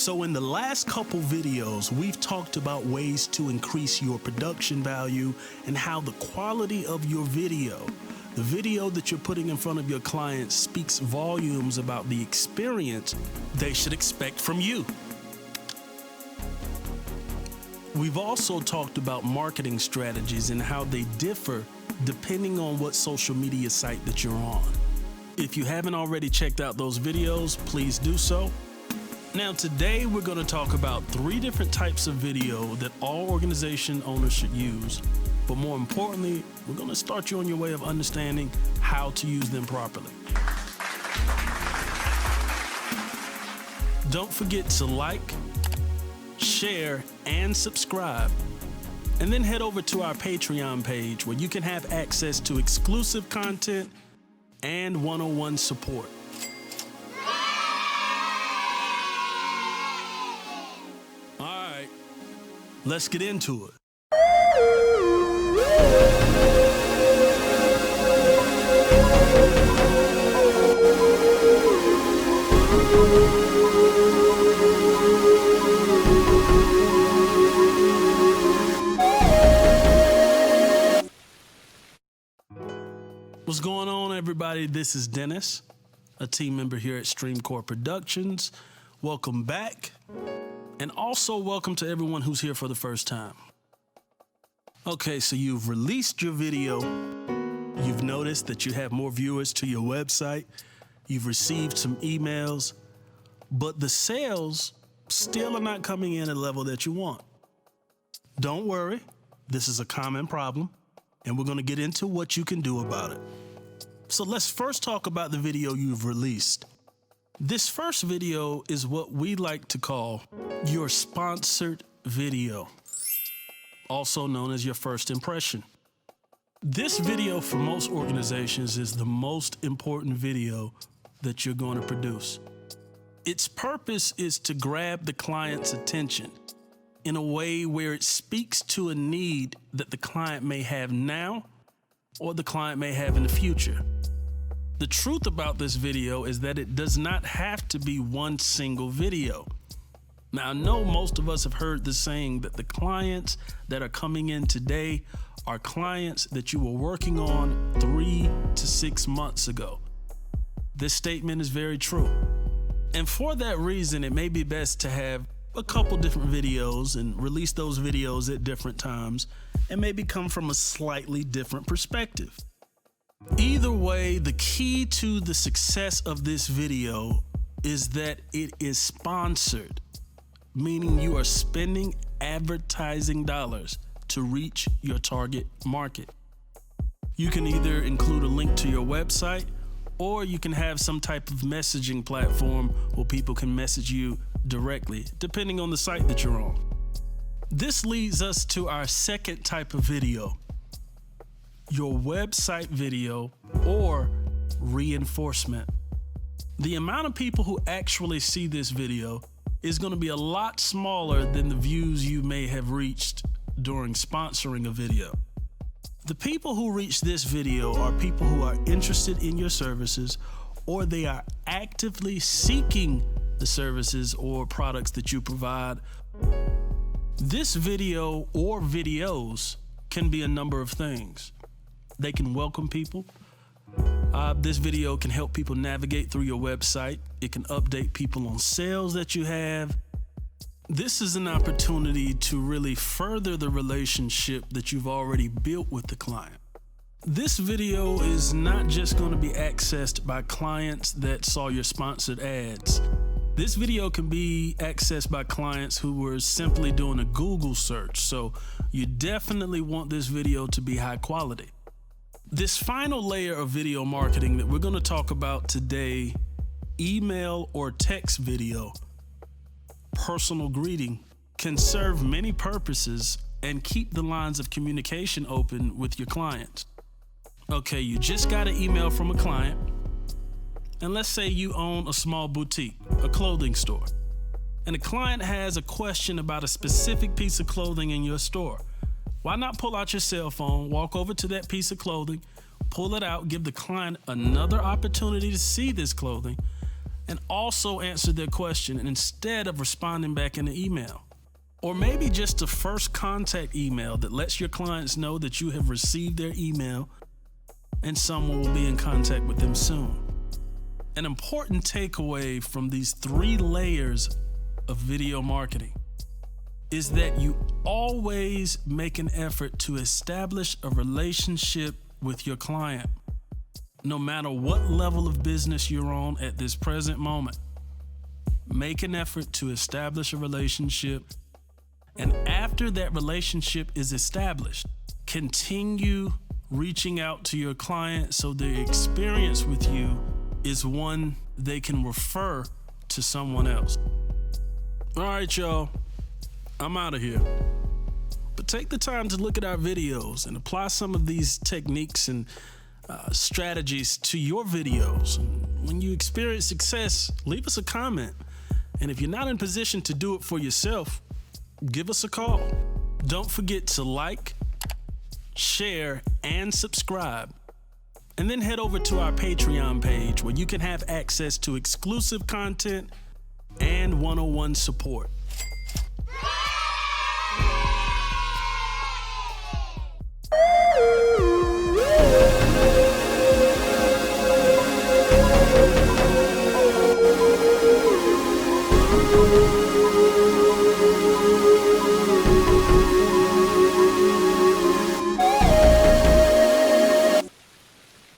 So in the last couple videos, we've talked about ways to increase your production value and how the quality of your video, the video that you're putting in front of your clients, speaks volumes about the experience they should expect from you. We've also talked about marketing strategies and how they differ depending on what social media site that you're on. If you haven't already checked out those videos, please do so. Now today we're going to talk about 3 different types of video that all organization owners should use, but more importantly, we're going to start you on your way of understanding how to use them properly. Don't forget to like, share, and subscribe, and then head over to our Patreon page where you can have access to exclusive content and one-on-one support. Let's get into it. What's going on, everybody? This is Dennis, a team member here at Streamcore Productions. Welcome back. And also welcome to everyone who's here for the first time. Okay, so you've released your video. You've noticed that you have more viewers to your website. You've received some emails, but the sales still are not coming in at a level that you want. Don't worry, this is a common problem, and we're gonna get into what you can do about it. So let's first talk about the video you've released. This first video is what we like to call your sponsored video, also known as your first impression. This video for most organizations is the most important video that you're going to produce. Its purpose is to grab the client's attention in a way where it speaks to a need that the client may have now or the client may have in the future. The truth about this video is that it does not have to be one single video. Now, I know most of us have heard the saying that the clients that are coming in today are clients that you were working on 3 to 6 months ago. This statement is very true. And for that reason, it may be best to have a couple different videos and release those videos at different times and maybe come from a slightly different perspective. Either way, the key to the success of this video is that it is sponsored, meaning you are spending advertising dollars to reach your target market. You can either include a link to your website, or you can have some type of messaging platform where people can message you directly, depending on the site that you're on. This leads us to our second type of video, your website video or reinforcement. The amount of people who actually see this video is going to be a lot smaller than the views you may have reached during sponsoring a video. The people who reach this video are people who are interested in your services, or they are actively seeking the services or products that you provide. This video or videos can be a number of things. They can welcome people. This video can help people navigate through your website. It can update people on sales that you have. This is an opportunity to really further the relationship that you've already built with the client. This video is not just going to be accessed by clients that saw your sponsored ads. This video can be accessed by clients who were simply doing a Google search. So you definitely want this video to be high quality. This final layer of video marketing that we're going to talk about today, email or text video, personal greeting, can serve many purposes and keep the lines of communication open with your clients. Okay, you just got an email from a client, and let's say you own a small boutique, a clothing store, and the client has a question about a specific piece of clothing in your store. Why not pull out your cell phone, walk over to that piece of clothing, pull it out, give the client another opportunity to see this clothing, and also answer their question instead of responding back in the email. Or maybe just a first contact email that lets your clients know that you have received their email and someone will be in contact with them soon. An important takeaway from these 3 layers of video marketing is that you always make an effort to establish a relationship with your client, no matter what level of business you're on at this present moment. Make an effort to establish a relationship, and after that relationship is established, continue reaching out to your client so their experience with you is one they can refer to someone else. All right, y'all, I'm out of here. But take the time to look at our videos and apply some of these techniques and strategies to your videos. And when you experience success, leave us a comment. And if you're not in position to do it for yourself, give us a call. Don't forget to like, share, and subscribe. And then head over to our Patreon page where you can have access to exclusive content and one-on-one support.